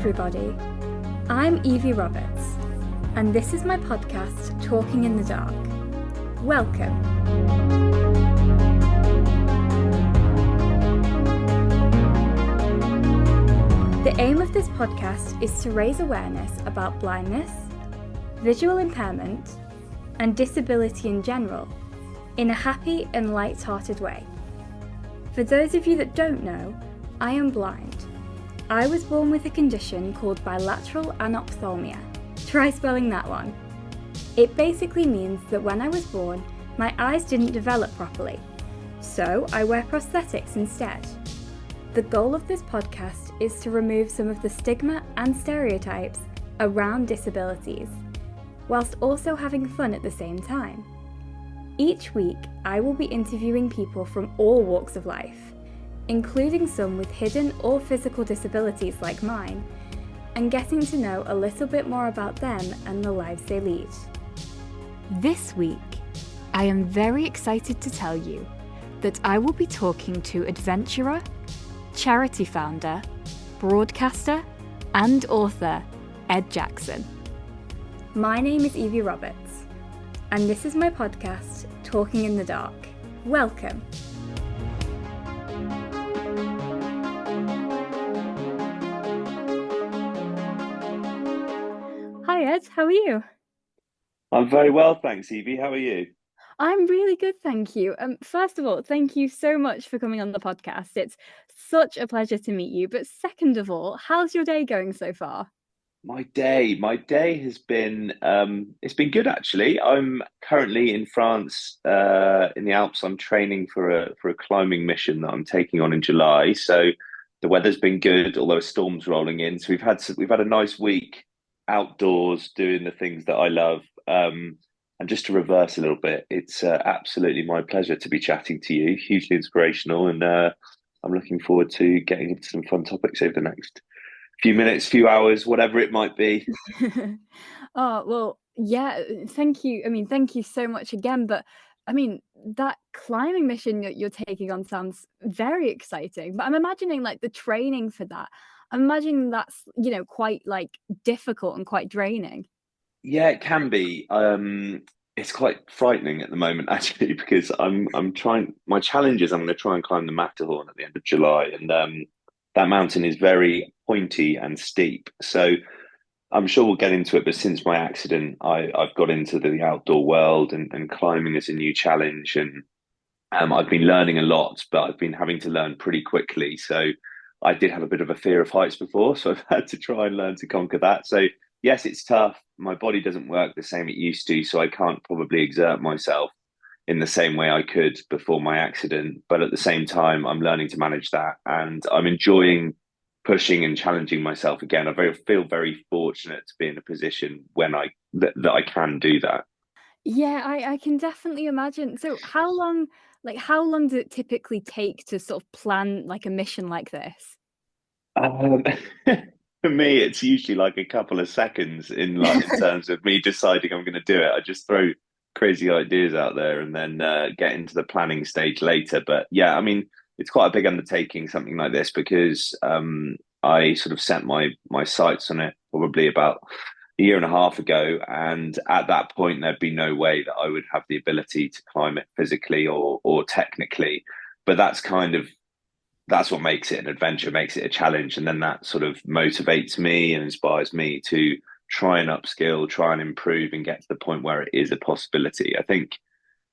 everybody. I'm Evie Roberts, and this is my podcast, Talking in the Dark. Welcome. The aim of this podcast is to raise awareness about blindness, visual impairment, and disability in general, in a happy and light-hearted way. For those of you that don't know, I am blind. I was born with a condition called bilateral anophthalmia. Try spelling that one. It basically means that when I was born, my eyes didn't develop properly, so I wear prosthetics instead. The goal of this podcast is to remove some of the stigma and stereotypes around disabilities, whilst also having fun at the same time. Each week, I will be interviewing people from all walks of life, including some with hidden or physical disabilities like mine, and getting to know a little bit more about them and the lives they lead. This week, I am very excited to tell you that I will be talking to adventurer, charity founder, broadcaster, and author Ed Jackson. My name is Evie Roberts, and this is my podcast, Talking in the Dark. Welcome. Hi Ed, how are you? I'm very well, thanks, Evie. How are you? I'm really good, thank you. First of all, thank you so much for coming on the podcast. It's such a pleasure to meet you. But second of all, how's your day going so far? My day has been it's been good actually. I'm currently in France, in the Alps. I'm training for a climbing mission that I'm taking on in July. So the weather's been good, although a storm's rolling in. So we've had a nice week outdoors doing the things that I love. And just to reverse a little bit, it's absolutely my pleasure to be chatting to you. Hugely inspirational, and I'm looking forward to getting into some fun topics over the next few minutes, few hours, whatever it might be. Oh, well, yeah, thank you. Thank you so much again. But that climbing mission you're taking on sounds very exciting. But I'm imagining like the training for that. I'm imagining that's, quite like difficult and quite draining. Yeah, it can be. It's quite frightening at the moment, actually, because I'm trying. My challenge is I'm going to try and climb the Matterhorn at the end of July, and that mountain is very pointy and steep. So I'm sure we'll get into it. But since my accident, I've got into the outdoor world, and climbing is a new challenge, and I've been learning a lot, but I've been having to learn pretty quickly. So I did have a bit of a fear of heights before, so I've had to try and learn to conquer that. So yes, it's tough. My body doesn't work the same it used to, so I can't probably exert myself in the same way I could before my accident. But at the same time, I'm learning to manage that, and I'm enjoying pushing and challenging myself again. Feel very fortunate to be in a position when that I can do that. Yeah, I can definitely imagine. So how long does it typically take to sort of plan like a mission like this? Um, for me, it's usually like a couple of seconds in terms of me deciding I'm going to do it. I just throw crazy ideas out there and then get into the planning stage later. But yeah, it's quite a big undertaking, something like this, because I sort of set my sights on it probably about a year and a half ago, and at that point, there'd be no way that I would have the ability to climb it physically or technically. But that's what makes it an adventure, makes it a challenge. And then that sort of motivates me and inspires me to try and upskill, try and improve and get to the point where it is a possibility. I think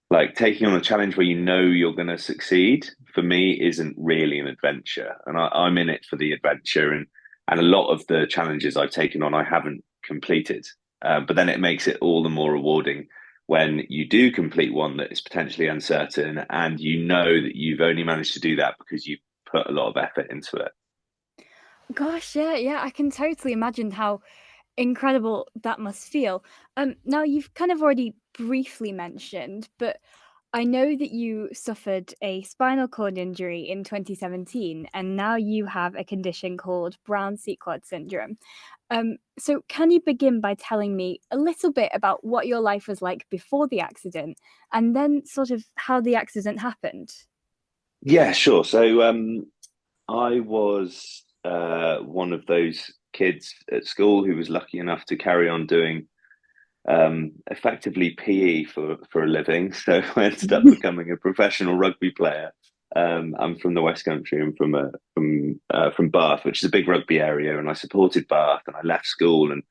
like taking on a challenge where you know you're going to succeed, for me, isn't really an adventure. And I'm in it for the adventure. And a lot of the challenges I've taken on, I haven't completed. But then it makes it all the more rewarding when you do complete one that is potentially uncertain and you know that you've only managed to do that because you've put a lot of effort into it. Gosh, yeah, I can totally imagine how incredible that must feel. Now you've kind of already briefly mentioned, but I know that you suffered a spinal cord injury in 2017, and now you have a condition called Brown-Sequard syndrome. So can you begin by telling me a little bit about what your life was like before the accident, and then sort of how the accident happened? Yeah, sure. So I was one of those kids at school who was lucky enough to carry on doing effectively PE for a living. So I ended up becoming a professional rugby player. I'm from the West Country. I'm from Bath, which is a big rugby area, and I supported Bath. And I left school and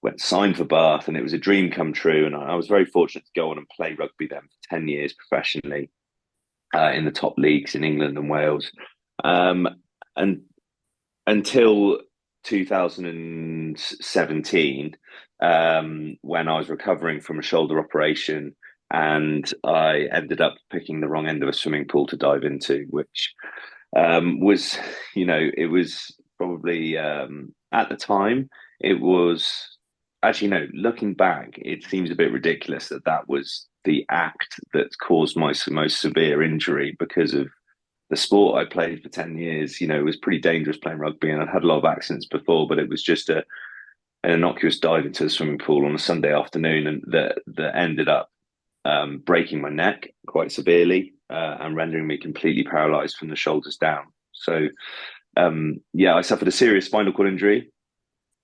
went signed for Bath, and it was a dream come true. And I was very fortunate to go on and play rugby then for 10 years professionally in the top leagues in England and Wales, and until 2017, when I was recovering from a shoulder operation, and I ended up picking the wrong end of a swimming pool to dive into, which was, it was probably at the time, it was actually, looking back, it seems a bit ridiculous that that was the act that caused my most severe injury, because of the sport I played for 10 years. It was pretty dangerous playing rugby, and I'd had a lot of accidents before, but it was just an innocuous dive into the swimming pool on a Sunday afternoon, and that ended up breaking my neck quite severely and rendering me completely paralyzed from the shoulders down. So, I suffered a serious spinal cord injury.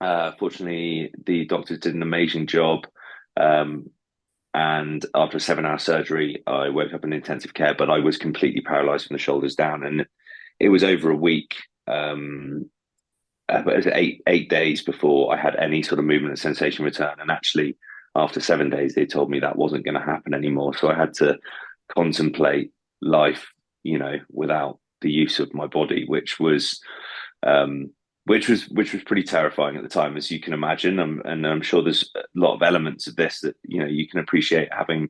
Fortunately, the doctors did an amazing job. And after a 7-hour surgery, I woke up in intensive care, but I was completely paralyzed from the shoulders down. And it was over a week, it was 8 days before I had any sort of movement and sensation return. And actually, after 7 days, they told me that wasn't going to happen anymore. So I had to contemplate life, without the use of my body, which was pretty terrifying at the time, as you can imagine. And I'm sure there's a lot of elements of this that you can appreciate, having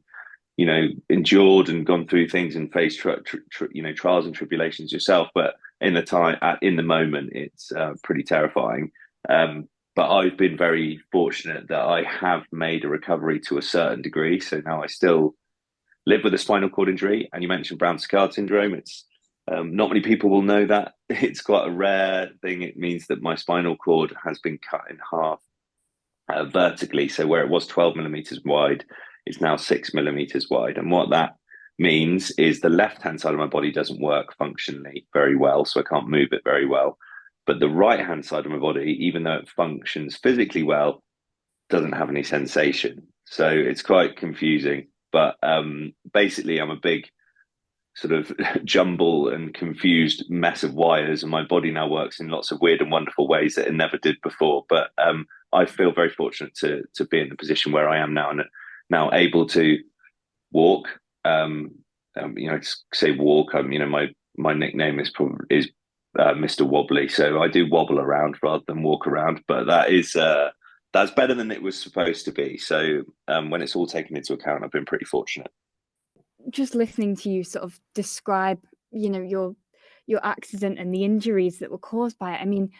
endured and gone through things and faced trials and tribulations yourself. But in the moment, it's pretty terrifying. But I've been very fortunate that I have made a recovery to a certain degree. So now I still live with a spinal cord injury. And you mentioned Brown-Séquard syndrome. It's not many people will know that. It's quite a rare thing. It means that my spinal cord has been cut in half vertically. So where it was 12 millimeters wide, it's now 6 millimeters wide. And what that means is the left-hand side of my body doesn't work functionally very well. So I can't move it very well. But the right-hand side of my body, even though it functions physically well, doesn't have any sensation. So it's quite confusing. But basically, I'm a big sort of jumble and confused mess of wires, and my body now works in lots of weird and wonderful ways that it never did before. But I feel very fortunate to be in the position where I am now, and now able to walk. Say walk. My nickname is Mr. Wobbly, so I do wobble around rather than walk around. But that's better than it was supposed to be. So when it's all taken into account, I've been pretty fortunate. Just listening to you sort of describe, your accident and the injuries that were caused by it. I mean,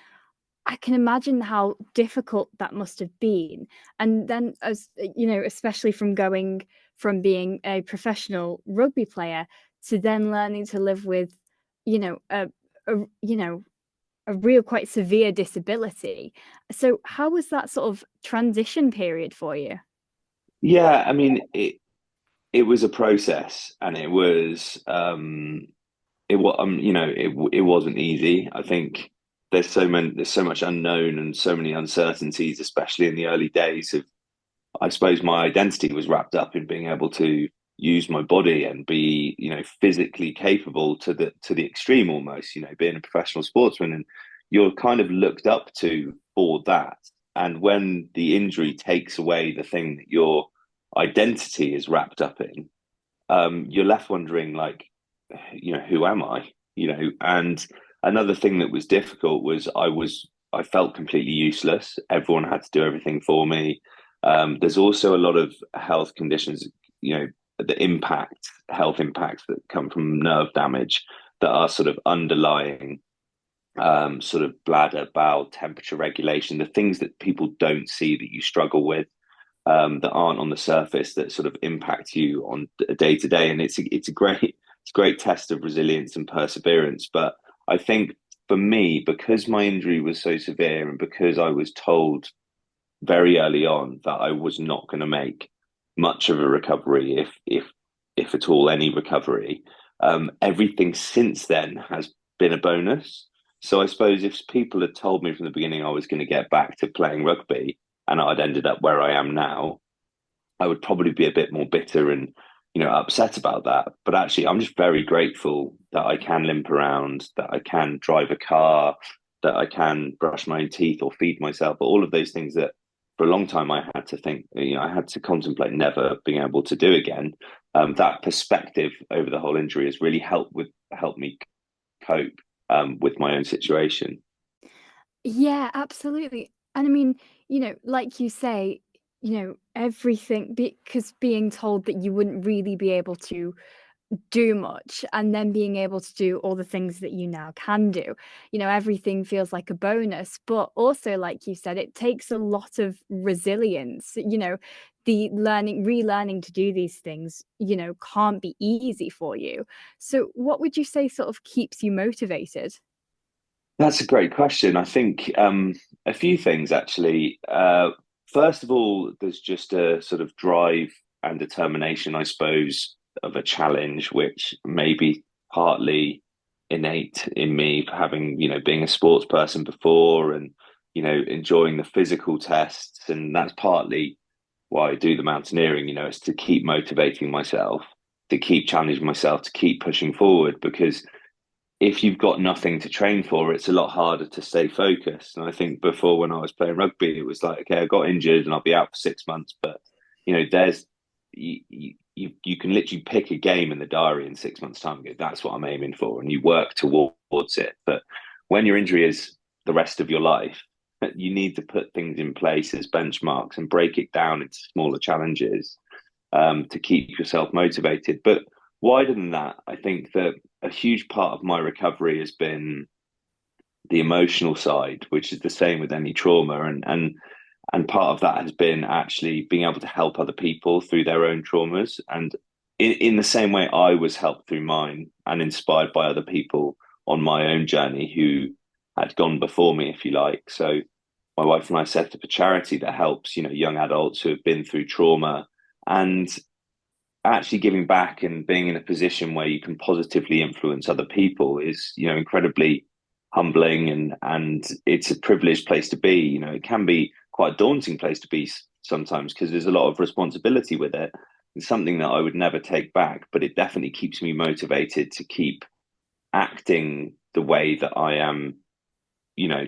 I can imagine how difficult that must have been. And then, as especially from going from being a professional rugby player to then learning to live with, a real quite severe disability. So how was that sort of transition period for you? Yeah, I mean, it was a process, and it was it wasn't easy. I think there's so much unknown and so many uncertainties, especially in the early days of, I suppose, my identity was wrapped up in being able to use my body and be, physically capable to the extreme almost, being a professional sportsman, and you're kind of looked up to for that. And when the injury takes away the thing that your identity is wrapped up in, you're left wondering, like, who am I? And another thing that was difficult was I felt completely useless. Everyone had to do everything for me. There's also a lot of health conditions, the health impacts that come from nerve damage that are sort of underlying, sort of bladder, bowel, temperature regulation, the things that people don't see that you struggle with, that aren't on the surface, that sort of impact you on a day to day. And it's a great test of resilience and perseverance. But I think for me, because my injury was so severe, and because I was told very early on that I was not going to make much of a recovery, if at all any recovery, everything since then has been a bonus. So I suppose if people had told me from the beginning I was going to get back to playing rugby and I'd ended up where I am now, I would probably be a bit more bitter and, upset about that. But actually, I'm just very grateful that I can limp around, that I can drive a car, that I can brush my own teeth or feed myself, all of those things that for a long time I had to think, I had to contemplate never being able to do again. That perspective over the whole injury has really helped me cope with my own situation. Yeah, absolutely. And I mean, like you say, everything because being told that you wouldn't really be able to do much and then being able to do all the things that you now can do. Everything feels like a bonus, but also, like you said, it takes a lot of resilience. The relearning to do these things, can't be easy for you. So, what would you say sort of keeps you motivated? That's a great question. I think a few things actually. First of all, there's just a sort of drive and determination, I suppose, of a challenge, which may be partly innate in me, for having being a sports person before, and enjoying the physical tests, and that's partly why I do the mountaineering. It's to keep motivating myself, to keep challenging myself, to keep pushing forward, because if you've got nothing to train for, it's a lot harder to stay focused. And I think before, when I was playing rugby, it was like, okay, I got injured and I'll be out for 6 months. But there's you can literally pick a game in the diary in 6 months' time and go, that's what I'm aiming for, and you work towards it. But when your injury is the rest of your life, you need to put things in place as benchmarks and break it down into smaller challenges to keep yourself motivated. But wider than that, I think that a huge part of my recovery has been the emotional side, which is the same with any trauma, and part of that has been actually being able to help other people through their own traumas, and in the same way I was helped through mine and inspired by other people on my own journey who had gone before me, if you like. So my wife and I set up a charity that helps young adults who have been through trauma, and actually giving back and being in a position where you can positively influence other people is incredibly humbling, and it's a privileged place to be. It can be quite a daunting place to be sometimes because there's a lot of responsibility with it. It's something that I would never take back, but it definitely keeps me motivated to keep acting the way that I am, you know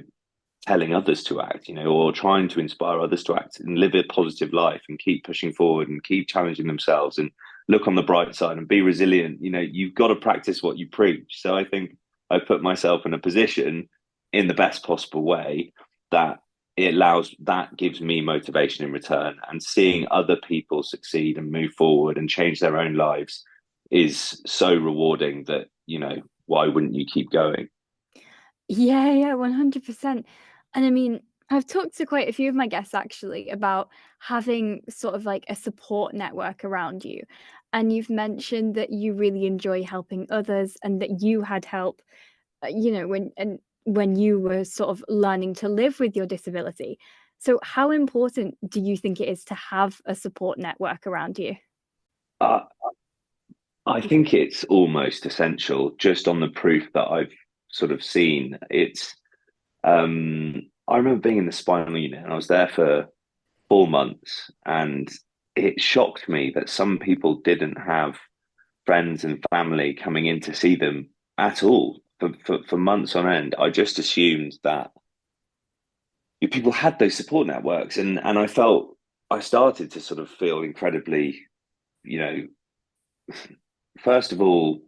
telling others to act, or trying to inspire others to act and live a positive life and keep pushing forward and keep challenging themselves and look on the bright side and be resilient. You've got to practice what you preach. So I think I put myself in a position in the best possible way that that gives me motivation in return. And seeing other people succeed and move forward and change their own lives is so rewarding that, why wouldn't you keep going? Yeah, yeah, 100%. And I mean, I've talked to quite a few of my guests actually about having sort of like a support network around you. And you've mentioned that you really enjoy helping others and that you had help, when you were sort of learning to live with your disability. So how important do you think it is to have a support network around you? Uh, I think it's almost essential, just on the proof that I've sort of seen. I remember being in the spinal unit and I was there for 4 months, and it shocked me that some people didn't have friends and family coming in to see them at all for months on end. I just assumed that people had those support networks, and I started to sort of feel incredibly, you know, first of all,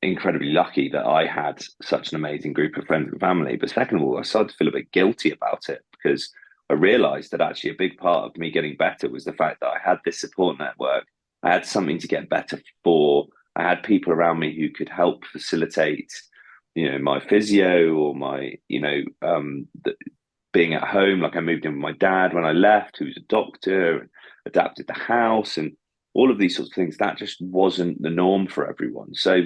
incredibly lucky that I had such an amazing group of friends and family. But second of all, I started to feel a bit guilty about it because I realized that actually a big part of me getting better was the fact that I had this support network. I had something to get better for. I had people around me who could help facilitate, my physio or my, being at home. Like I moved in with my dad when I left, who was a doctor, and adapted the house and all of these sorts of things. That just wasn't the norm for everyone. So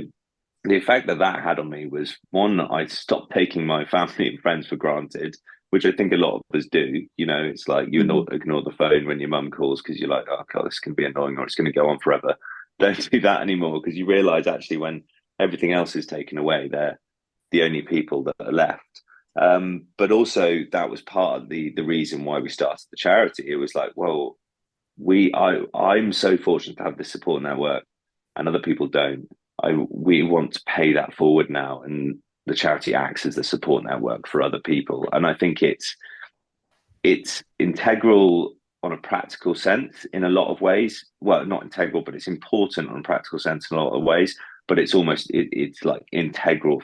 the effect that that had on me was, one, I stopped taking my family and friends for granted, which I think a lot of us do. It's like you Mhm. ignore the phone when your mum calls because you're like, oh god, this can be annoying or it's going to go on forever. Don't do that anymore because you realize actually when everything else is taken away, the only people that are left. But also that was part of the reason why we started the charity. It was like, well, I'm so fortunate to have this support network, and other people don't. We want to pay that forward now, and the charity acts as the support network for other people. And I think it's integral on a practical sense in a lot of ways. Well, not integral, but it's important on a practical sense in a lot of ways. But it's like integral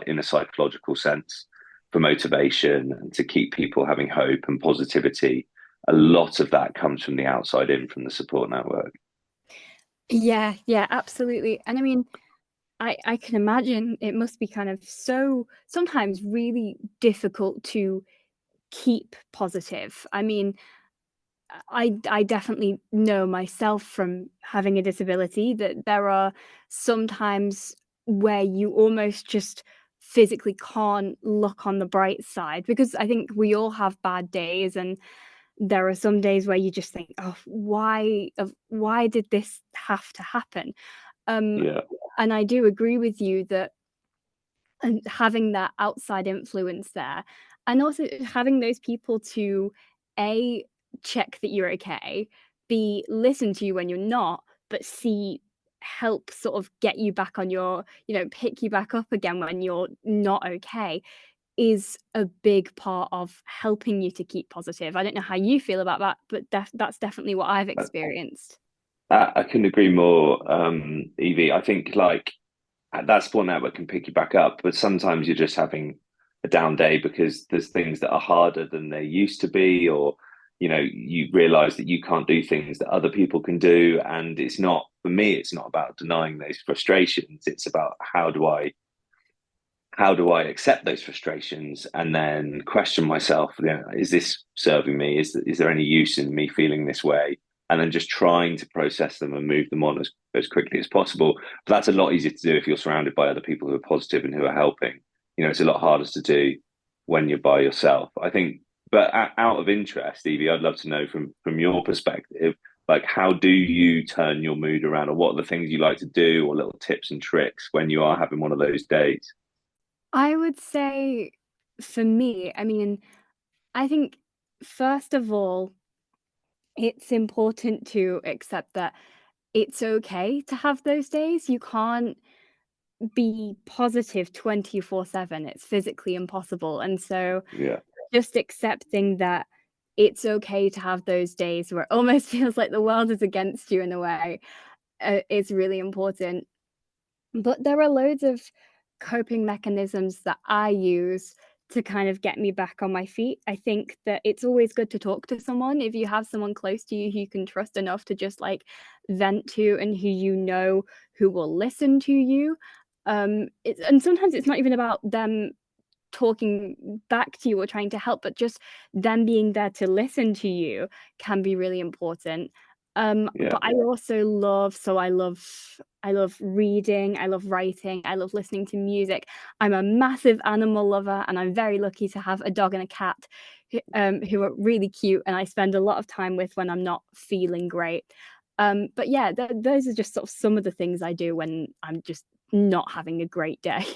in a psychological sense for motivation and to keep people having hope and positivity. A lot of that comes from the outside in, from the support network. Yeah, yeah, absolutely. And I mean, I can imagine it must be kind of so sometimes really difficult to keep positive. I mean, I definitely know myself from having a disability that there are sometimes where you almost just physically can't look on the bright side, because I think we all have bad days, and there are some days where you just think, oh, why did this have to happen? Um, Yeah, and I do agree with you that, and having that outside influence there, and also having those people to a check that you're okay, b listen to you when you're not, but c help sort of get you back on your, pick you back up again when you're not okay, is a big part of helping you to keep positive. I don't know how you feel about that, but that's definitely what I've experienced. I couldn't agree more, Evie. I think like that support network can pick you back up, but sometimes you're just having a down day because there's things that are harder than they used to be, or you realize that you can't do things that other people can do. And it's not, for me, it's not about denying those frustrations. It's about how do I accept those frustrations and then question myself, is this serving me? Is there any use in me feeling this way? And then just trying to process them and move them on as quickly as possible. But that's a lot easier to do if you're surrounded by other people who are positive and who are helping. It's a lot harder to do when you're by yourself, I think. But out of interest, Evie, I'd love to know from your perspective, like, how do you turn your mood around, or what are the things you like to do, or little tips and tricks when you are having one of those days? I would say, for me, I mean, I think first of all, it's important to accept that it's okay to have those days. You can't be positive 24/7. It's physically impossible. And so Yeah. just accepting that it's okay to have those days where it almost feels like the world is against you in a way, is really important. But there are loads of coping mechanisms that I use to kind of get me back on my feet. I think that it's always good to talk to someone. If you have someone close to you who you can trust enough to just like vent to, and who will listen to you. And sometimes it's not even about them talking back to you or trying to help, but just them being there to listen to you can be really important. Yeah. But I also I love reading, I love writing, I love listening to music. I'm a massive animal lover, and I'm very lucky to have a dog and a cat who are really cute, and I spend a lot of time with when I'm not feeling great. But yeah, those are just sort of some of the things I do when I'm just not having a great day.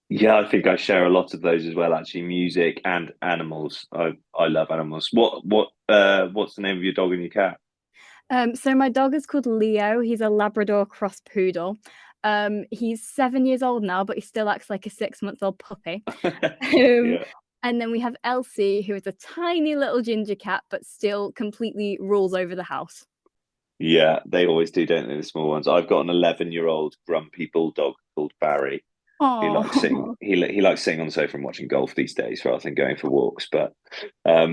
Yeah, I think I share a lot of those as well, actually. Music and animals. I love animals. What's the name of your dog and your cat? So my dog is called Leo. He's a Labrador cross poodle. He's 7 years old now, but he still acts like a 6-month-old puppy. Um, Yeah. and then we have Elsie, who is a tiny little ginger cat, but still completely rules over the house. Yeah, they always do, don't they, the small ones? I've got an 11-year-old grumpy bulldog called Barry. Oh, He likes sitting on the sofa and watching golf these days rather than going for walks. But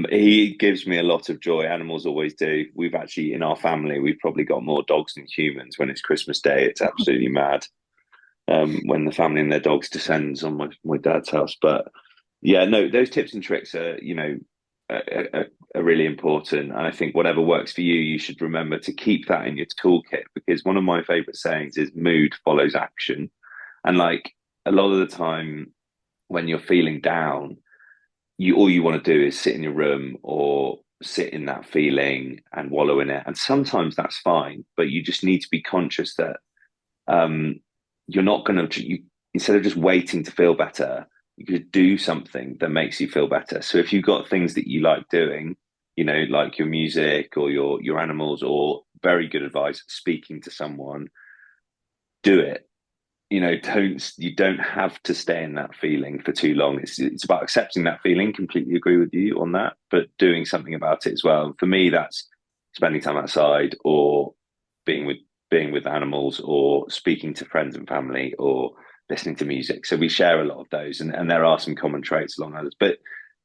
he gives me a lot of joy. Animals always do. We've actually, in our family, we've probably got more dogs than humans. When it's Christmas Day, it's absolutely mad. When the family and their dogs descends on my dad's house. But yeah, no, those tips and tricks are, are really important. And I think whatever works for you, you should remember to keep that in your toolkit, because one of my favorite sayings is mood follows action. And like a lot of the time when you're feeling down, you all you want to do is sit in your room or sit in that feeling and wallow in it. And sometimes that's fine, but you just need to be conscious that um, you're not going to. instead of just waiting to feel better, you could do something that makes you feel better. So if you've got things that you like doing, like your music or your animals, or very good advice, speaking to someone, do it. You don't have to stay in that feeling for too long. It's about accepting that feeling. Completely agree with you on that, but doing something about it as well. For me, that's spending time outside, or being with being with animals, or speaking to friends and family, or listening to music. So we share a lot of those, and there are some common traits along others. But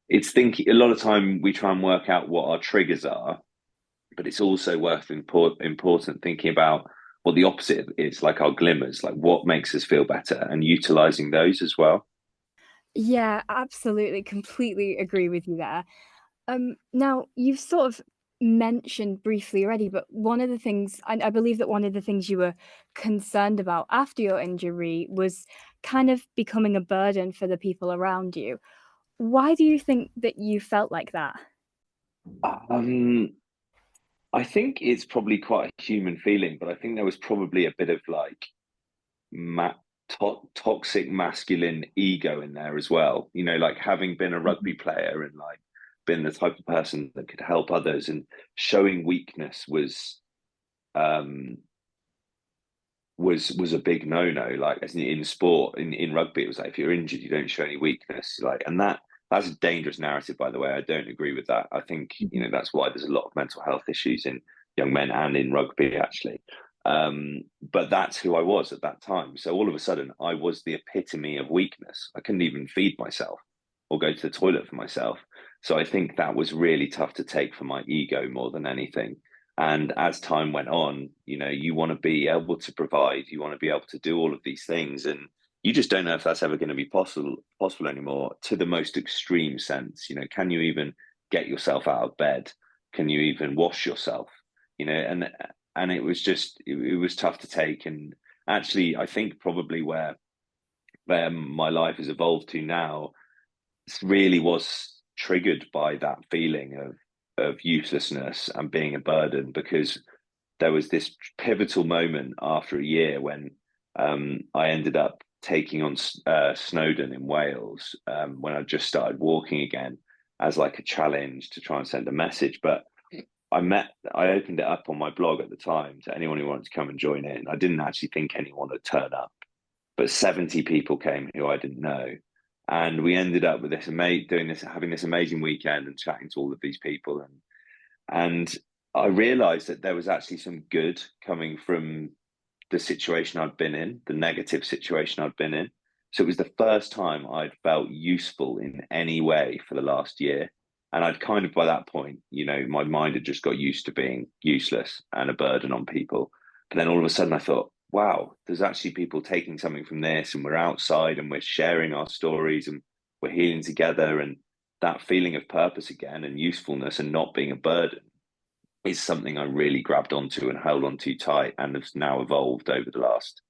it's thinking a lot of time we try and work out what our triggers are, but it's also important thinking about what the opposite is, like our glimmers, like what makes us feel better, and utilizing those as well. Yeah, absolutely, completely agree with you there. Now you've sort of mentioned briefly already, but one of the things I believe that one of the things you were concerned about after your injury was kind of becoming a burden for the people around you. Why do you think that you felt like that? Um, I think it's probably quite a human feeling, but I think there was probably a bit of like ma- toxic masculine ego in there as well. Like having been a rugby Mhm. player and like been the type of person that could help others, and showing weakness um was a big no-no. Like, as in sport, in rugby, it was like if you're injured, you don't show any weakness. Like, and that's a dangerous narrative, by the way. I don't agree with that. I think Mhm. that's why there's a lot of mental health issues in young men and in rugby, actually. But that's who I was at that time. So all of a sudden, I was the epitome of weakness. I couldn't even feed myself or go to the toilet for myself. So I think that was really tough to take for my ego more than anything. And as time went on, you want to be able to provide, you want to be able to do all of these things. And you just don't know if that's ever going to be possible anymore, to the most extreme sense. Can you even get yourself out of bed? Can you even wash yourself? And it was just it was tough to take. And actually, I think probably where my life has evolved to now really was triggered by that feeling of uselessness and being a burden, because there was this pivotal moment after a year when I ended up taking on Snowdon in Wales, when I just started walking again, as like a challenge to try and send a message. But I opened it up on my blog at the time to anyone who wanted to come and join in. I didn't actually think anyone would turn up, but 70 people came who I didn't know. And we ended up with having this amazing weekend and chatting to all of these people. And I realized that there was actually some good coming from the situation I'd been in, the negative situation I'd been in. So it was the first time I'd felt useful in any way for the last year. And I'd kind of, by that point, my mind had just got used to being useless and a burden on people. But then all of a sudden I thought, wow, there's actually people taking something from this, and we're outside and we're sharing our stories, and we're healing together. And that feeling of purpose again, and usefulness, and not being a burden, is something I really grabbed onto and held onto tight, and has now evolved over the last,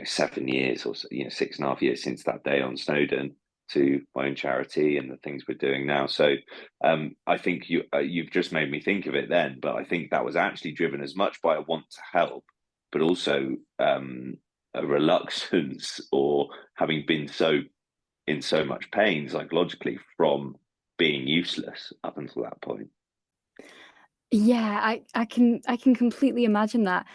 7 years or so, 6.5 years since that day on Snowdon, to my own charity and the things we're doing now. So I think you've just made me think of it then, but I think that was actually driven as much by a want to help, but also a reluctance, or having been in so much pain psychologically from being useless up until that point. Yeah, I can completely imagine that.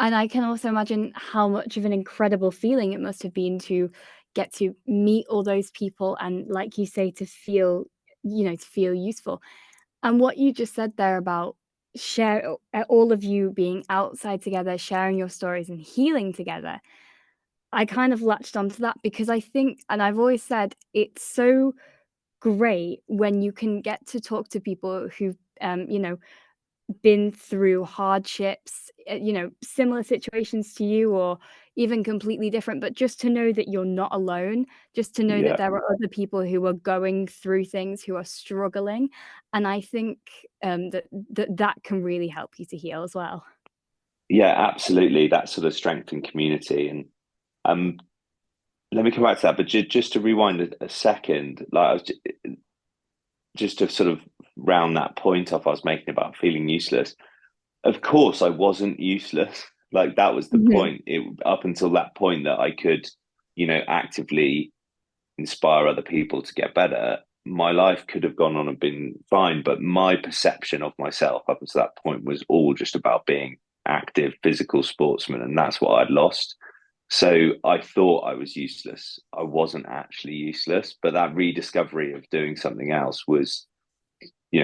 And I can also imagine how much of an incredible feeling it must have been to get to meet all those people and, like you say, to feel useful. And what you just said there about all of you being outside together, sharing your stories and healing together, I kind of latched onto that because I think, and I've always said, it's so great when you can get to talk to people who've, been through hardships, similar situations to you or even completely different, but just to know that you're not alone, just to know that Yeah. there are other people who are going through things, who are struggling, and I think, that can really help you to heal as well. Yeah, absolutely. That sort of strength and community. And um, let me come back to that. But just to rewind a second, like just to sort of round that point off I was making about feeling useless. Of course, I wasn't useless. Like, that was the Mhm. point. Up until that point that I could actively inspire other people to get better, my life could have gone on and been fine. But my perception of myself up until that point was all just about being active, physical sportsman, and that's what I'd lost. So I thought I was useless. I wasn't actually useless, but that rediscovery of doing something else was,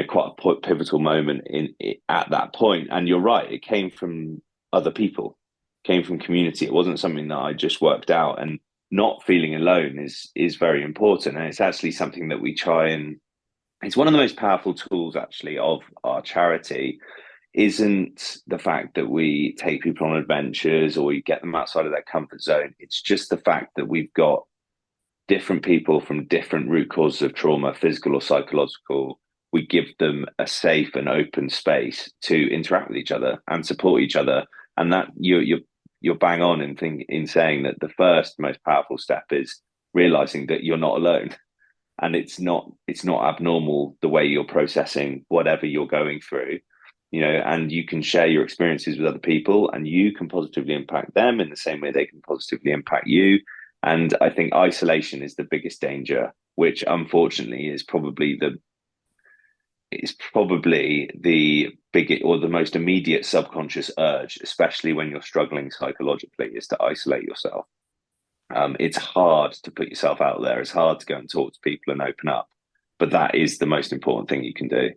quite a pivotal moment at that point. And you're right, it came from other people, came from community. It wasn't something that I just worked out. And not feeling alone is very important. And it's actually something that we try and it's one of the most powerful tools actually of our charity isn't the fact that we take people on adventures or we get them outside of their comfort zone. It's just the fact that we've got different people from different root causes of trauma, physical or psychological. We give them a safe and open space to interact with each other and support each other. And that you're bang on in saying that the first most powerful step is realizing that you're not alone, and it's not abnormal the way you're processing whatever you're going through, and you can share your experiences with other people, and you can positively impact them in the same way they can positively impact you. And I think isolation is the biggest danger, which unfortunately is probably the biggest or the most immediate subconscious urge, especially when you're struggling psychologically, is to isolate yourself. It's hard to put yourself out there. It's hard to go and talk to people and open up, but that is the most important thing you can do.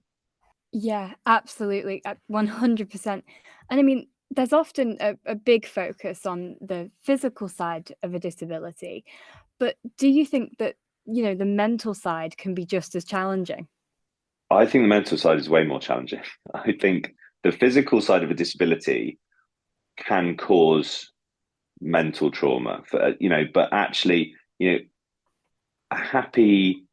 Yeah, absolutely, 100%. And I mean, there's often a big focus on the physical side of a disability, but do you think that, the mental side can be just as challenging? I think the mental side is way more challenging. I think the physical side of a disability can cause mental trauma but actually, a happy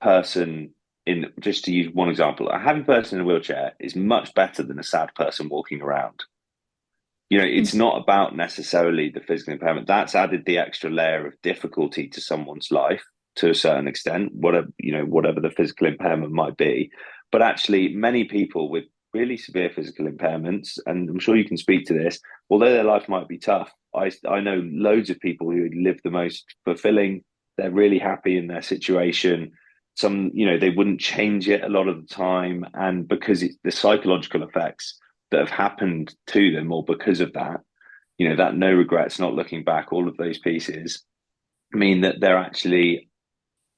person in just to use one example, a happy person in a wheelchair is much better than a sad person walking around. Mm. It's not about necessarily the physical impairment. That's added the extra layer of difficulty to someone's life to a certain extent, whatever the physical impairment might be. But actually, many people with really severe physical impairments, and I'm sure you can speak to this, although their life might be tough, I know loads of people who live the most fulfilling. They're really happy in their situation. Some, they wouldn't change it a lot of the time. And because it's the psychological effects that have happened to them or because of that, that no regrets, not looking back, all of those pieces mean that they're actually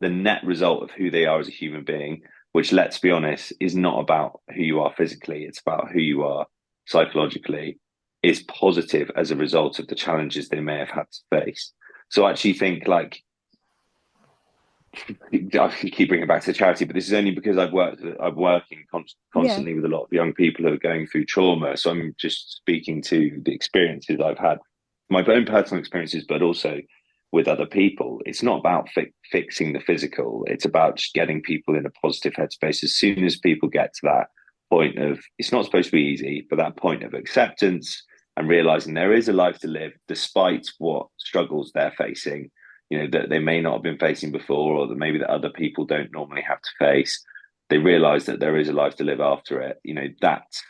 the net result of who they are as a human being, which, let's be honest, is not about who you are physically. It's about who you are psychologically, is positive as a result of the challenges they may have had to face. So I actually think like I keep bringing it back to charity, but this is only because I'm working Yeah. constantly with a lot of young people who are going through trauma. So I'm just speaking to the experiences I've had, my own personal experiences, but also with other people. It's not about fixing the physical. It's about just getting people in a positive headspace. As soon as people get to that point of, it's not supposed to be easy, but that point of acceptance and realizing there is a life to live despite what struggles they're facing, that they may not have been facing before, or that maybe that other people don't normally have to face. They realize that there is a life to live after it. That's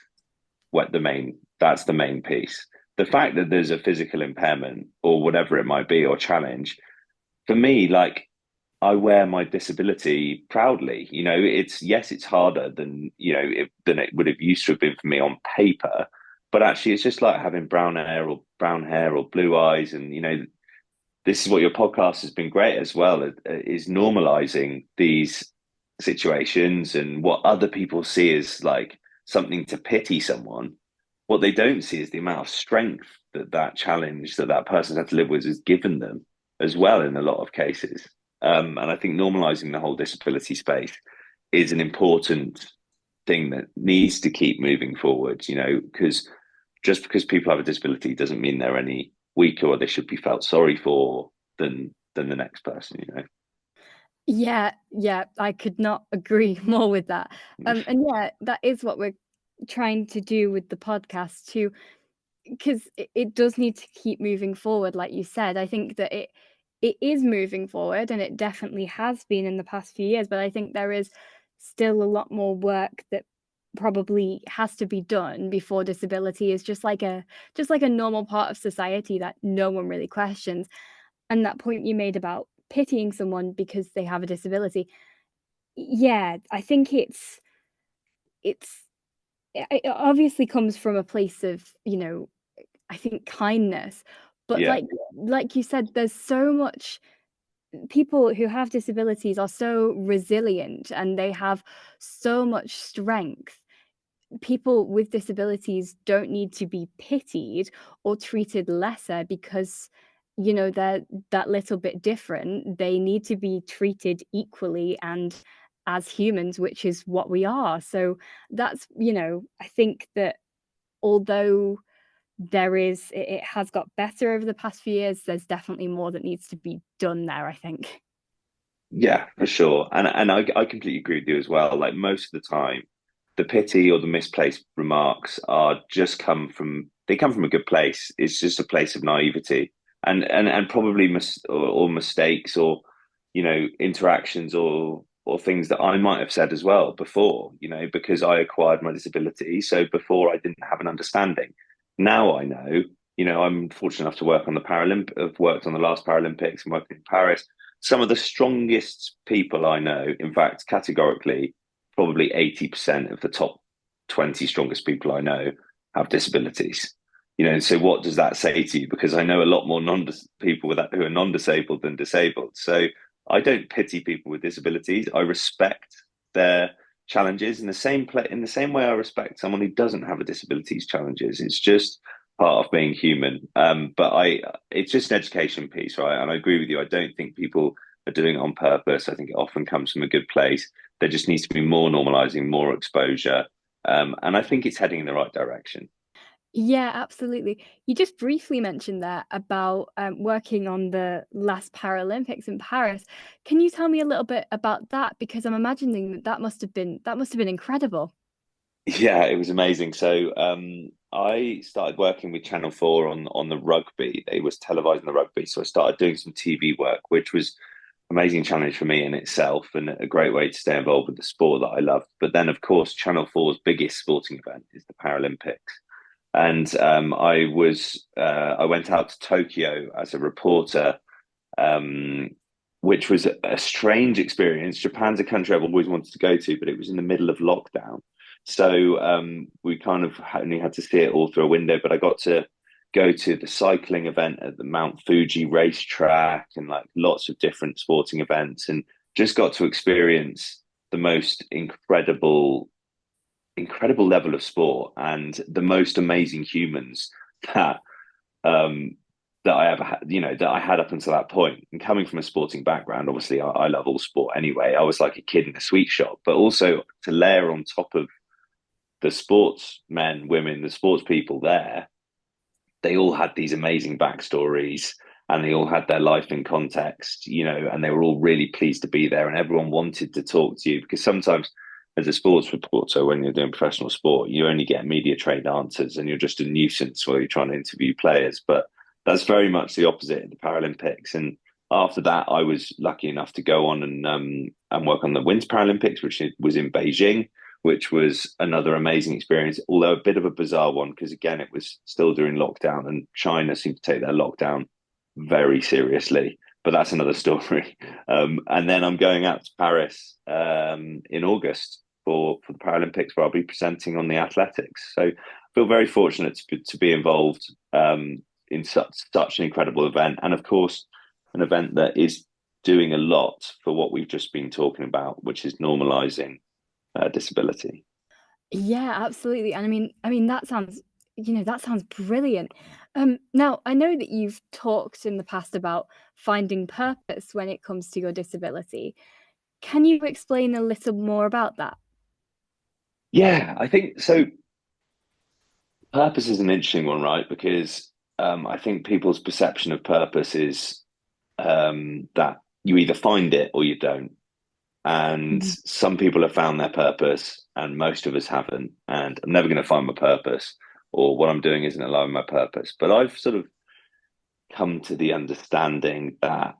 the main piece. The fact that there's a physical impairment or whatever it might be or challenge, for me, like, I wear my disability proudly. It's harder than it would have used to have been for me on paper, but actually it's just like having brown hair or blue eyes. And this is what your podcast has been great as well, is normalizing these situations. And what other people see as like something to pity someone, what they don't see is the amount of strength that challenge that person had to live with has given them as well in a lot of cases. And I think normalizing the whole disability space is an important thing that needs to keep moving forward, because just because people have a disability doesn't mean they're any weaker or they should be felt sorry for than the next person. Yeah, yeah, I could not agree more with that. And yeah, that is what we're trying to do with the podcast too, because it does need to keep moving forward, like you said. I think that it is moving forward, and it definitely has been in the past few years, but I think there is still a lot more work that probably has to be done before disability is just like a normal part of society that no one really questions. And that point you made about pitying someone because they have a disability, yeah, I think it's it obviously comes from a place of, I think kindness, but Yeah. like you said, there's so much people who have disabilities are so resilient and they have so much strength. People with disabilities don't need to be pitied or treated lesser because they're that little bit different. They need to be treated equally and as humans, which is what we are. So that's, I think that although it has got better over the past few years, there's definitely more that needs to be done there, I think. Yeah, for sure. And I completely agree with you as well. Like most of the time, the pity or the misplaced remarks are just come from a good place. It's just a place of naivety and probably or mistakes or interactions or things that I might have said as well before, because I acquired my disability. So before I didn't have an understanding. Now I know, I'm fortunate enough to work on the Paralympic, I've worked on the last Paralympics and worked in Paris. Some of the strongest people I know, in fact, categorically, probably 80% of the top 20 strongest people I know have disabilities. So what does that say to you? Because I know a lot more people who are non-disabled than disabled. So I don't pity people with disabilities. I respect their challenges in the same way I respect someone who doesn't have a disability's challenges. It's just part of being human. But it's just an education piece, right? And I agree with you. I don't think people are doing it on purpose. I think it often comes from a good place. There just needs to be more normalizing, more exposure. And I think it's heading in the right direction. Yeah, absolutely. You just briefly mentioned there about working on the last Paralympics in Paris. Can you tell me a little bit about that? Because I'm imagining that must have been incredible. Yeah, it was amazing. So I started working with Channel 4 on the rugby. They was televising the rugby. So I started doing some TV work, which was amazing challenge for me in itself and a great way to stay involved with the sport that I loved. But then, of course, Channel 4's biggest sporting event is the Paralympics. And I went out to Tokyo as a reporter, um, which was a strange experience. Japan's a country I've always wanted to go to, but it was in the middle of lockdown. So we kind of only had to see it all through a window, but I got to go to the cycling event at the Mount Fuji racetrack and like lots of different sporting events and just got to experience the most incredible level of sport and the most amazing humans that um that I ever had, that I had up until that point. And coming from a sporting background, obviously I love all sport anyway. I was like a kid in a sweet shop, but also to layer on top of the sports men, women, the sports people there, they all had these amazing backstories and they all had their life in context, and they were all really pleased to be there and everyone wanted to talk to you because sometimes as a sports reporter, when you're doing professional sport, you only get media trained answers and you're just a nuisance while you're trying to interview players. But that's very much the opposite of the Paralympics. And after that, I was lucky enough to go on and work on the Winter Paralympics, which was in Beijing, which was another amazing experience, although a bit of a bizarre one because again, it was still during lockdown, and China seemed to take their lockdown very seriously. But that's another story. And then I'm going out to Paris in August for the Paralympics, where I'll be presenting on the athletics. So I feel very fortunate to be involved in such an incredible event, and of course, an event that is doing a lot for what we've just been talking about, which is normalizing disability. Yeah, absolutely. And I mean that sounds brilliant. Now I know that you've talked in the past about finding purpose when it comes to your disability. Can you explain a little more about that? Yeah, I think so. Purpose is an interesting one, right? Because I think people's perception of purpose is that you either find it or you don't. And Mhm. some people have found their purpose, and most of us haven't. And I'm never going to find my purpose, or what I'm doing isn't aligned with my purpose. But I've sort of come to the understanding that,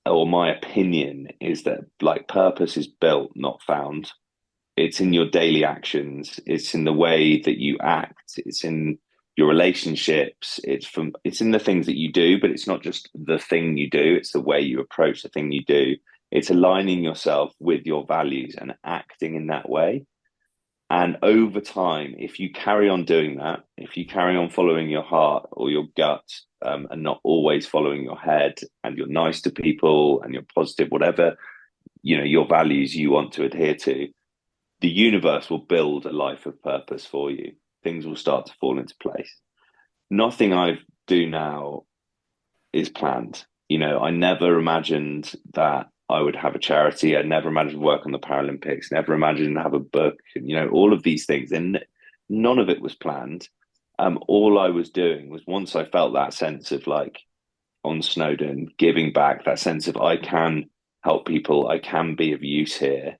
or my opinion is that, like, purpose is built, not found. It's in your daily actions. It's in the way that you act. It's in your relationships. It's in the things that you do, but it's not just the thing you do, it's the way you approach the thing you do. It's aligning yourself with your values and acting in that way. And over time, if you carry on doing that, if you carry on following your heart or your gut, and not always following your head, and you're nice to people and you're positive, whatever, your values you want to adhere to, the universe will build a life of purpose for you. Things will start to fall into place. Nothing I do now is planned. I never imagined that I would have a charity. I never imagined work on the Paralympics, never imagined have a book, and all of these things. And none of it was planned. All I was doing was, once I felt that sense of, like, on Snowdon, giving back, that sense of I can help people, I can be of use here,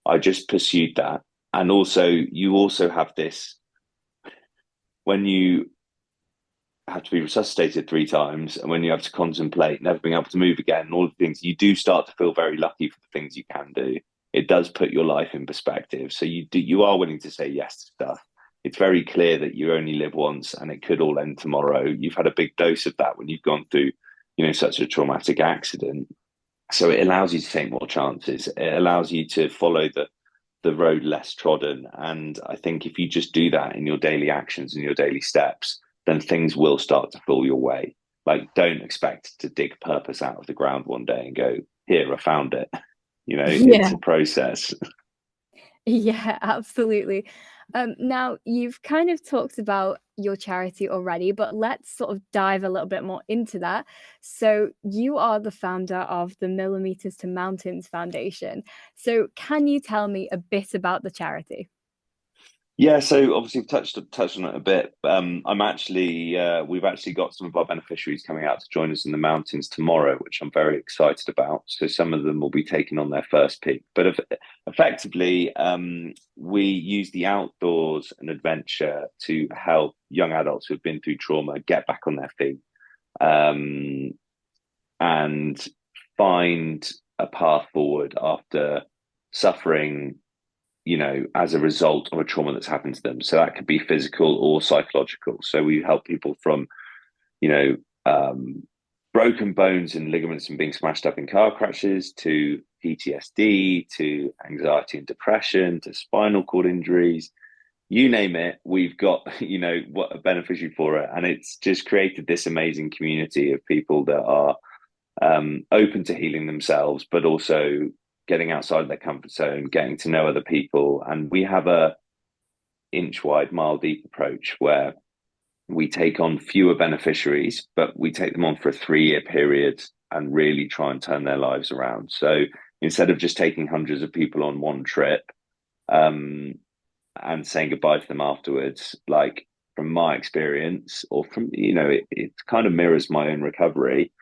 I just pursued that. And also, you also have this, when you have to be resuscitated 3 times, and when you have to contemplate never being able to move again, and all of the things, you do start to feel very lucky for the things you can do. It does put your life in perspective. So you are willing to say yes to stuff. It's very clear that you only live once, and it could all end tomorrow. You've had a big dose of that when you've gone through, such a traumatic accident. So it allows you to take more chances. It allows you to follow the road less trodden. And I think if you just do that in your daily actions and your daily steps, then things will start to fall your way. Like, don't expect to dig purpose out of the ground one day and go, here, I found it. Yeah. It's a process. Yeah, absolutely. Now, you've kind of talked about your charity already, but let's sort of dive a little bit more into that. So, you are the founder of the Millimetres to Mountains Foundation. So, can you tell me a bit about the charity? Yeah, so obviously we've touched on it a bit. We've actually got some of our beneficiaries coming out to join us in the mountains tomorrow, which I'm very excited about. So some of them will be taking on their first peak. But effectively, we use the outdoors and adventure to help young adults who've been through trauma get back on their feet, and find a path forward after suffering, as a result of a trauma that's happened to them. So that could be physical or psychological. So we help people from, you know, um, broken bones and ligaments and being smashed up in car crashes, to PTSD, to anxiety and depression, to spinal cord injuries. You name it, we've got, what a beneficiary for it. And it's just created this amazing community of people that are open to healing themselves, but also getting outside their comfort zone, getting to know other people. And we have a inch wide, mile deep approach where we take on fewer beneficiaries, but we take them on for a 3-year period and really try and turn their lives around. So instead of just taking hundreds of people on one trip, and saying goodbye to them afterwards, like, from my experience, or from, it kind of mirrors my own recovery.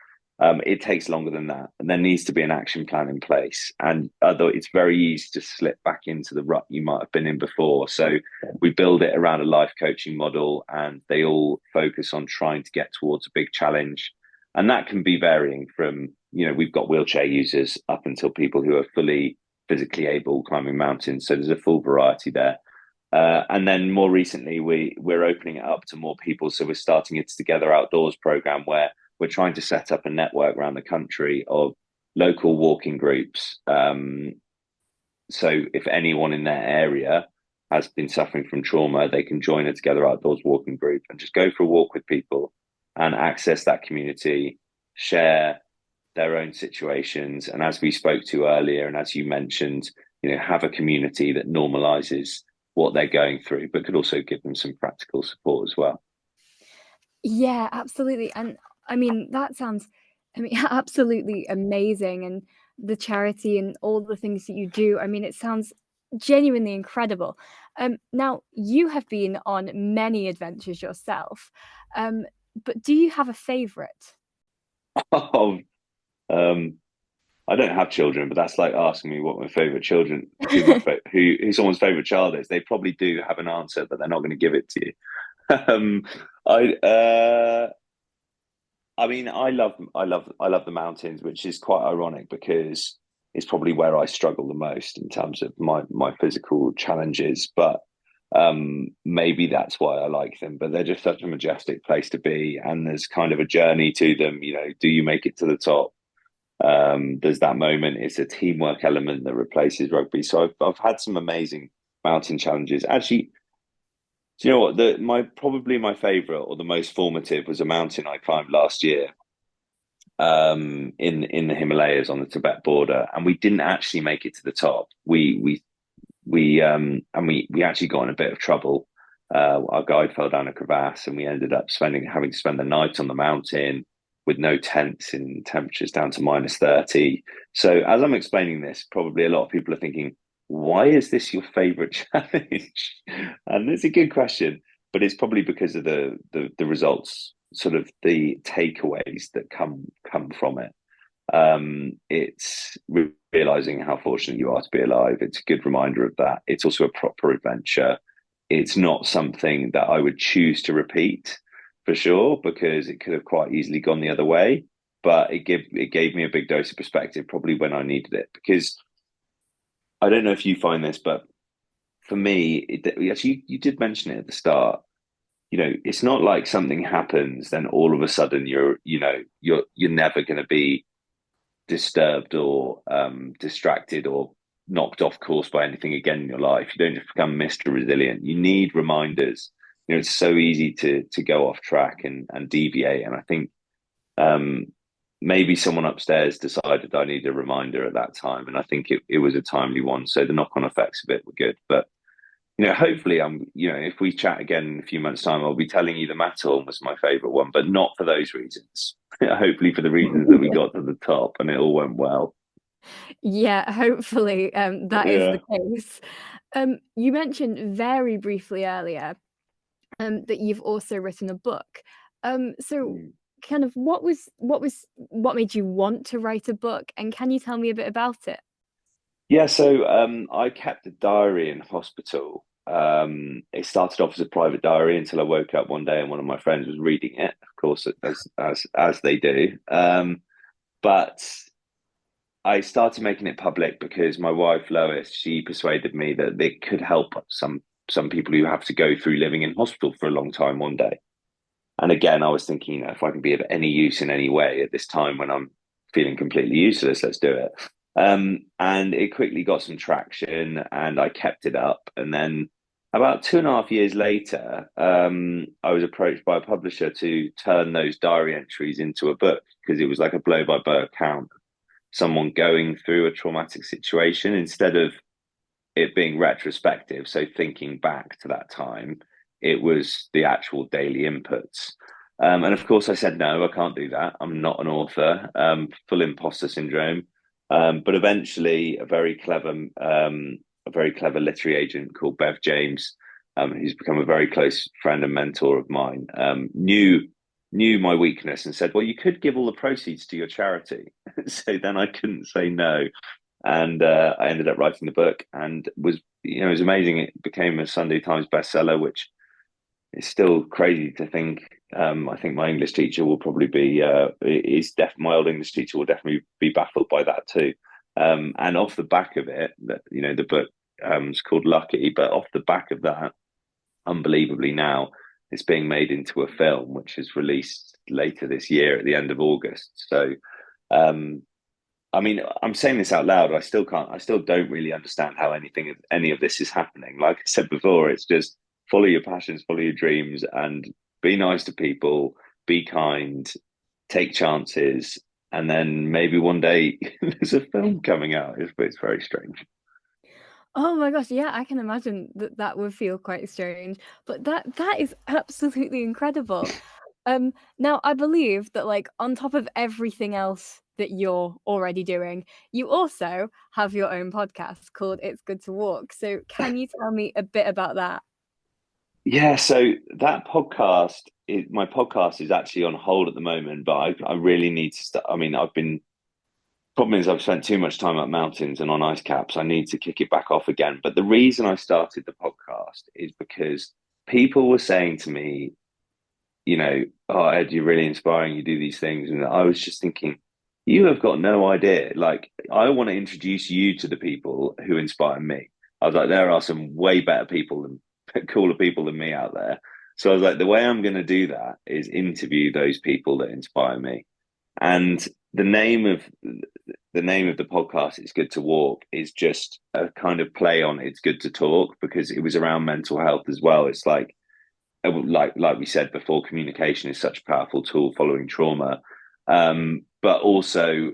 It takes longer than that, and there needs to be an action plan in place. And although it's very easy to slip back into the rut you might have been in before, so we build it around a life coaching model, and they all focus on trying to get towards a big challenge. And that can be varying from, we've got wheelchair users up until people who are fully physically able climbing mountains. So there's a full variety there. And then more recently, we're opening it up to more people. So we're starting a Together Outdoors program where we're trying to set up a network around the country of local walking groups. So if anyone in their area has been suffering from trauma, they can join a Together Outdoors walking group and just go for a walk with people and access that community, share their own situations. And as we spoke to earlier, and as you mentioned, have a community that normalizes what they're going through, but could also give them some practical support as well. Yeah, absolutely. And I mean, that sounds, absolutely amazing. And the charity and all the things that you do, it sounds genuinely incredible. Now, you have been on many adventures yourself, but do you have a favorite? Oh, I don't have children, but that's like asking me what my favorite children, who someone's favorite child is. They probably do have an answer, but they're not going to give it to you. Um, I I love the mountains, which is quite ironic because it's probably where I struggle the most in terms of my physical challenges. But Maybe that's why I like them, but they're just such a majestic place to be. And there's kind of a journey to them. Do you make it to the top? There's that moment. It's a teamwork element that replaces rugby. So I've had some amazing mountain challenges. Actually, do you know what? Probably my favorite or the most formative was a mountain I climbed last year, in the Himalayas on the Tibet border, and we didn't actually make it to the top. We actually got in a bit of trouble. Our guide fell down a crevasse, and we ended up having to spend the night on the mountain with no tents in temperatures down to -30. So as I'm explaining this, probably a lot of people are thinking, why is this your favorite challenge? And it's a good question, but it's probably because of the results, sort of the takeaways that come from it. It's realizing how fortunate you are to be alive. It's a good reminder of that. It's also a proper adventure. It's not something that I would choose to repeat for sure, because it could have quite easily gone the other way. But it gave me a big dose of perspective, probably when I needed it. Because I don't know if you find this, but for me, actually, you did mention it at the start. It's not like something happens, then all of a sudden you're never going to be disturbed or distracted or knocked off course by anything again in your life. You don't just become Mr. Resilient. You need reminders. It's so easy to go off track and deviate. And I think maybe someone upstairs decided I needed a reminder at that time. And I think it was a timely one. So the knock-on effects of it were good. But hopefully if we chat again in a few months' time, I'll be telling you the Matterhorn was my favourite one, but not for those reasons. Hopefully for the reasons that we got to the top and it all went well. Yeah, hopefully that is the Yeah. case. You mentioned very briefly earlier that you've also written a book. So Mm. kind of what made you want to write a book, and can you tell me a bit about it? Yeah, so I kept a diary in hospital. It started off as a private diary until I woke up one day and one of my friends was reading it, of course, as they do. But I started making it public because my wife Lois, she persuaded me that it could help some people who have to go through living in hospital for a long time one day. And again, I was thinking, if I can be of any use in any way at this time when I'm feeling completely useless, let's do it. And it quickly got some traction, and I kept it up. And then about 2.5 years later, I was approached by a publisher to turn those diary entries into a book, because it was like a blow-by-blow account of someone going through a traumatic situation instead of it being retrospective. So thinking back to that time, it was the actual daily inputs. And of course, I said, no, I can't do that. I'm not an author, full imposter syndrome. But eventually, a very clever literary agent called Bev James, who's become a very close friend and mentor of mine, knew my weakness and said, "Well, you could give all the proceeds to your charity." So then I couldn't say no, and I ended up writing the book, and it was amazing. It became a Sunday Times bestseller, which is still crazy to think. I think my English teacher will probably be my old English teacher will definitely be baffled by that too. And off the back of it, that the book is called Lucky, but off the back of that, unbelievably now, it's being made into a film, which is released later this year at the end of August. So um, I mean, I'm saying this out loud. I still don't really understand how any of this is happening. Like I said before, it's just follow your passions, follow your dreams, and be nice to people, be kind, take chances, and then maybe one day there's a film coming out. It's very strange. Oh my gosh, yeah, I can imagine that that would feel quite strange, but that is absolutely incredible. Now I believe that like on top of everything else that you're already doing, you also have your own podcast called It's Good to Walk. So can you tell me a bit about that? Yeah, so my podcast is actually on hold at the moment, but I really need to start. I mean, problem is I've spent too much time up mountains and on ice caps. I need to kick it back off again. But the reason I started the podcast is because people were saying to me, "Oh, Ed, you're really inspiring. You do these things." And I was just thinking, you have got no idea. Like, I want to introduce you to the people who inspire me. I was like, there are some way better people than cooler people than me out there. So I was like, the way I'm going to do that is interview those people that inspire me. And the name of the name of the podcast, It's Good to Walk, is just a kind of play on It's Good to Talk, because it was around mental health as well. It's like we said before, communication is such a powerful tool following trauma. But also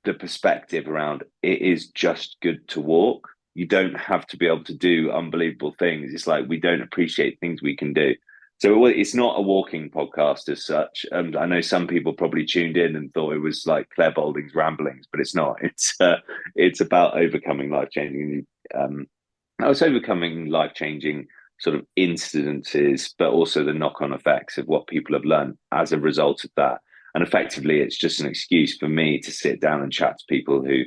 the perspective around it is just good to walk. You don't have to be able to do unbelievable things. It's like we don't appreciate things we can do. So it's not a walking podcast as such. I know some people probably tuned in and thought it was like Claire Balding's ramblings, but it's not. It's about overcoming life changing. I was overcoming life changing sort of incidences, but also the knock on effects of what people have learned as a result of that. And effectively, it's just an excuse for me to sit down and chat to people who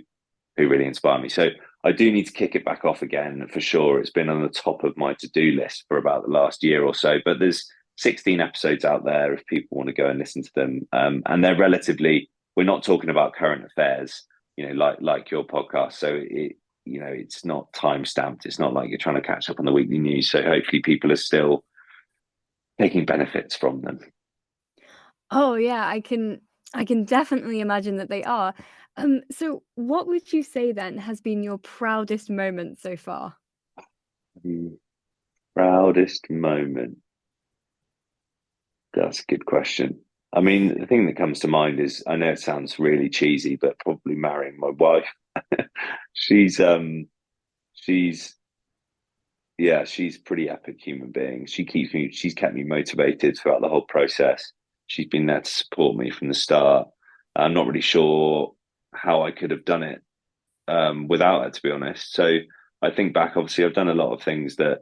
really inspire me. So I do need to kick it back off again for sure. It's been on the top of my to-do list for about the last year or so, but there's 16 episodes out there if people want to go and listen to them. And they're relatively, we're not talking about current affairs, like your podcast. So it's not time stamped. It's not like you're trying to catch up on the weekly news. So hopefully people are still taking benefits from them. Oh yeah, I can definitely imagine that they are. So what would you say then has been your proudest moment so far? Proudest moment. That's a good question. I mean, the thing that comes to mind is, I know it sounds really cheesy, but probably marrying my wife. she's she's yeah, she's a pretty epic human being. She's kept me motivated throughout the whole process. She's been there to support me from the start. I'm not really sure how I could have done it without her, to be honest. So I think back, obviously, I've done a lot of things that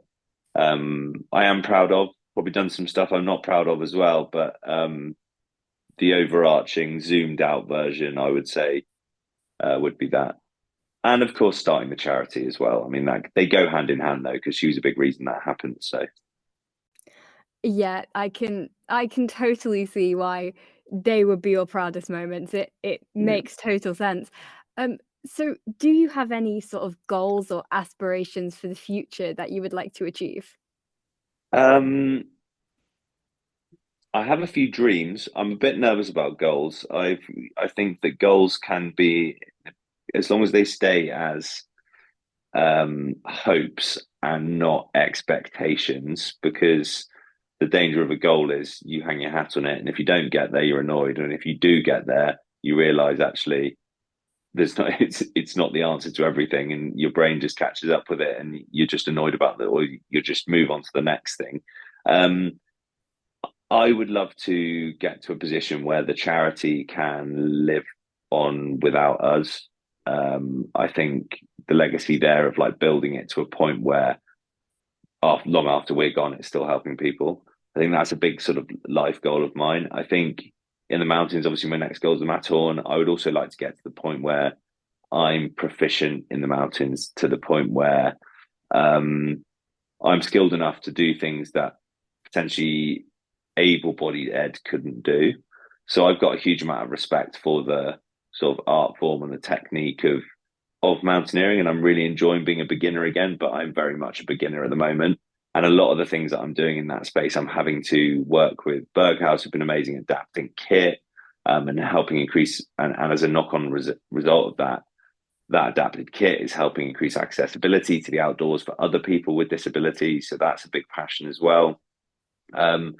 I am proud of. Probably done some stuff I'm not proud of as well, but the overarching zoomed out version, I would say, would be that. And of course, starting the charity as well. I mean, they go hand in hand though, because she was a big reason that happened. So Yeah, I can totally see why they would be your proudest moments. It yeah. makes total sense. Um, so do you have any sort of goals or aspirations for the future that you would like to achieve? Um, I have a few dreams. I'm a bit nervous about goals. I think that goals can be, as long as they stay as hopes and not expectations, because the danger of a goal is you hang your hat on it, and if you don't get there, you're annoyed, and if you do get there, you realize actually there's not it's not the answer to everything, and your brain just catches up with it, and you're just annoyed about it, or you just move on to the next thing. Um, I would love to get to a position where the charity can live on without us. I think the legacy there of like building it to a point where long after we're gone, it's still helping people. I think that's a big sort of life goal of mine. I think in the mountains, obviously, my next goal is the Matterhorn. I would also like to get to the point where I'm proficient in the mountains, to the point where um, I'm skilled enough to do things that potentially able-bodied Ed couldn't do. So I've got a huge amount of respect for the sort of art form and the technique of mountaineering, and I'm really enjoying being a beginner again. But I'm very much a beginner at the moment, and a lot of the things that I'm doing in that space, I'm having to work with Berghaus, who've been amazing at adapting kit and helping increase, and as a knock-on result of that, that adapted kit is helping increase accessibility to the outdoors for other people with disabilities. So that's a big passion as well. Um,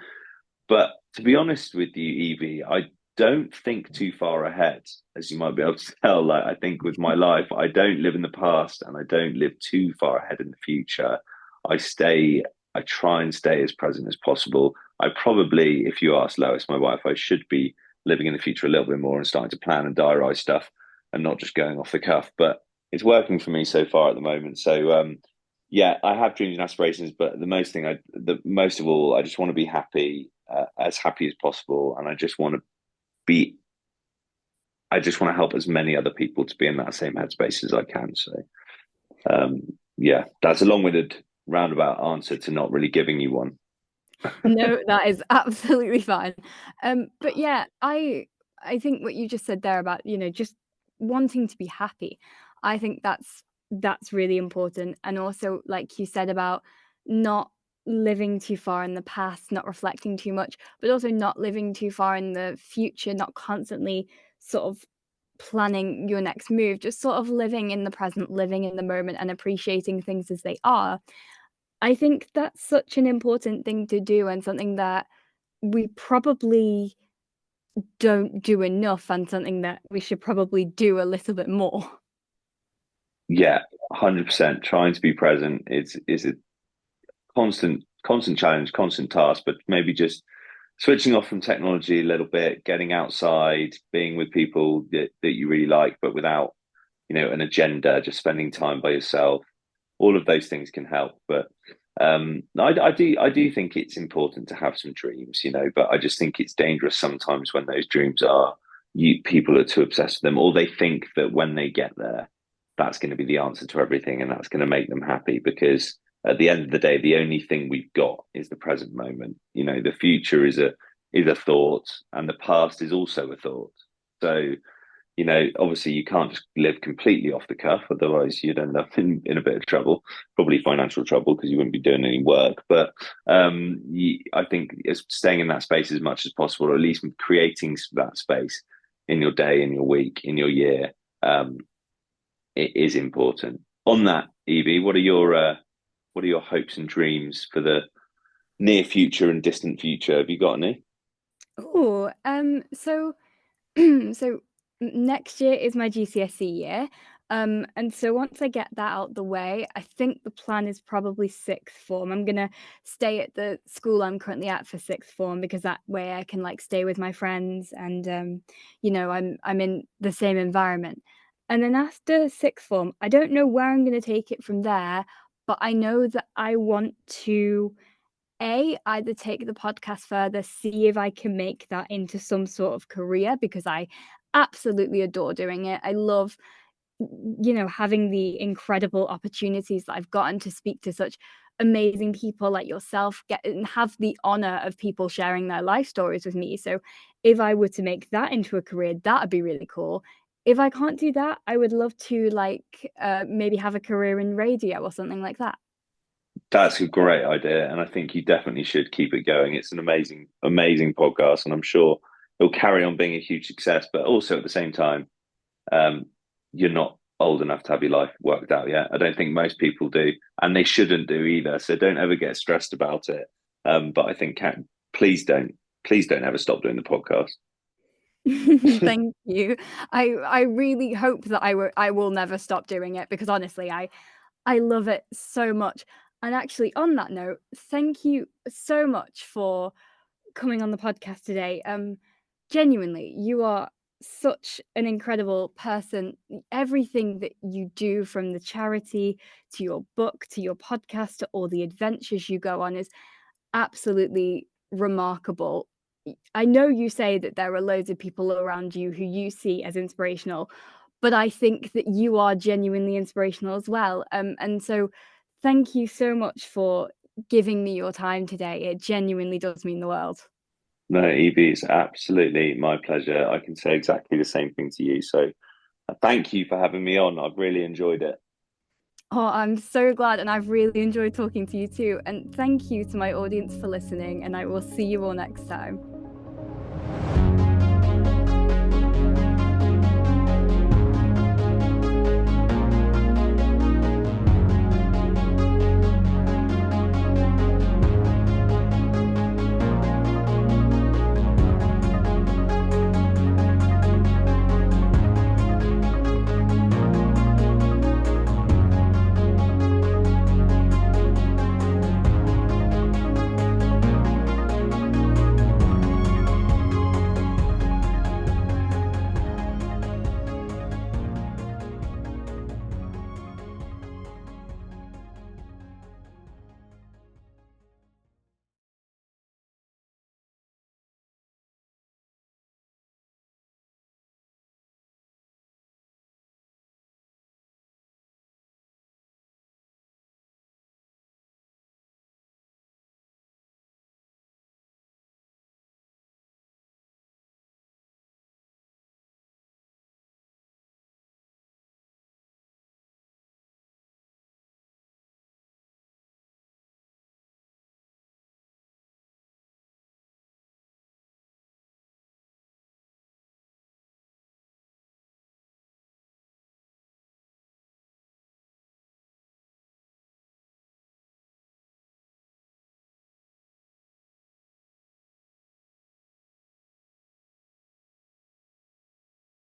but to be honest with you, Evie, I don't think too far ahead, as you might be able to tell. Like, I think with my life, I don't live in the past and I don't live too far ahead in the future. I stay, I try and stay as present as possible. I probably, if you ask Lois, my wife, I should be living in the future a little bit more and starting to plan and diarize stuff and not just going off the cuff. But it's working for me so far at the moment. So yeah, I have dreams and aspirations, but the most of all, I just want to be happy, as happy as possible, and be, I just want to help as many other people to be in that same headspace as I can. So, yeah, that's a long-winded roundabout answer to not really giving you one. No, that is absolutely fine. But yeah, I think what you just said there about, just wanting to be happy. I think that's really important. And also, like you said about not living too far in the past, not reflecting too much, but also not living too far in the future, not constantly sort of planning your next move, just sort of living in the present, living in the moment, and appreciating things as they are. I think that's such an important thing to do, and something that we probably don't do enough, and something that we should probably do a little bit more. Yeah, 100%. Trying to be present is a constant challenge, constant task, but maybe just switching off from technology a little bit, getting outside, being with people that you really like, but without, an agenda, just spending time by yourself. All of those things can help. But I do think it's important to have some dreams, but I just think it's dangerous sometimes when those dreams are people are too obsessed with them, or they think that when they get there, that's going to be the answer to everything and that's going to make them happy. Because at the end of the day, the only thing we've got is the present moment. The future is a thought, and the past is also a thought. So obviously you can't just live completely off the cuff, otherwise you'd end up in a bit of trouble, probably financial trouble because you wouldn't be doing any work. But I think it's staying in that space as much as possible, or at least creating that space in your day, in your week, in your year. It is important. On that, Evie, what are your hopes and dreams for the near future and distant future? Have you got any? Oh, so so next year is my GCSE year. And so once I get that out the way, I think the plan is probably sixth form. I'm gonna stay at the school I'm currently at for sixth form, because that way I can like stay with my friends, and I'm in the same environment. And then after sixth form, I don't know where I'm gonna take it from there, but I know that I want to either take the podcast further, see if I can make that into some sort of career, because I absolutely adore doing it. I love, having the incredible opportunities that I've gotten to speak to such amazing people like yourself, get and have the honor of people sharing their life stories with me. So if I were to make that into a career, that would be really cool. If I can't do that, I would love to maybe have a career in radio or something like that. That's a great idea, and I think you definitely should keep it going. It's an amazing, amazing podcast, and I'm sure it'll carry on being a huge success. But also at the same time, um, you're not old enough to have your life worked out yet. I don't think most people do, and they shouldn't do either. So don't ever get stressed about it. But I think, please don't ever stop doing the podcast. Thank you. I really hope that I will never stop doing it, because honestly, I love it so much. And actually, on that note, thank you so much for coming on the podcast today. Genuinely, you are such an incredible person. Everything that you do, from the charity to your book to your podcast to all the adventures you go on, is absolutely remarkable. I know you say that there are loads of people around you who you see as inspirational, but I think that you are genuinely inspirational as well. And so thank you so much for giving me your time today. It genuinely does mean the world. No, Evie, it's absolutely my pleasure. I can say exactly the same thing to you. So thank you for having me on. I've really enjoyed it. Oh, I'm so glad, and I've really enjoyed talking to you too. And thank you to my audience for listening, and I will see you all next time.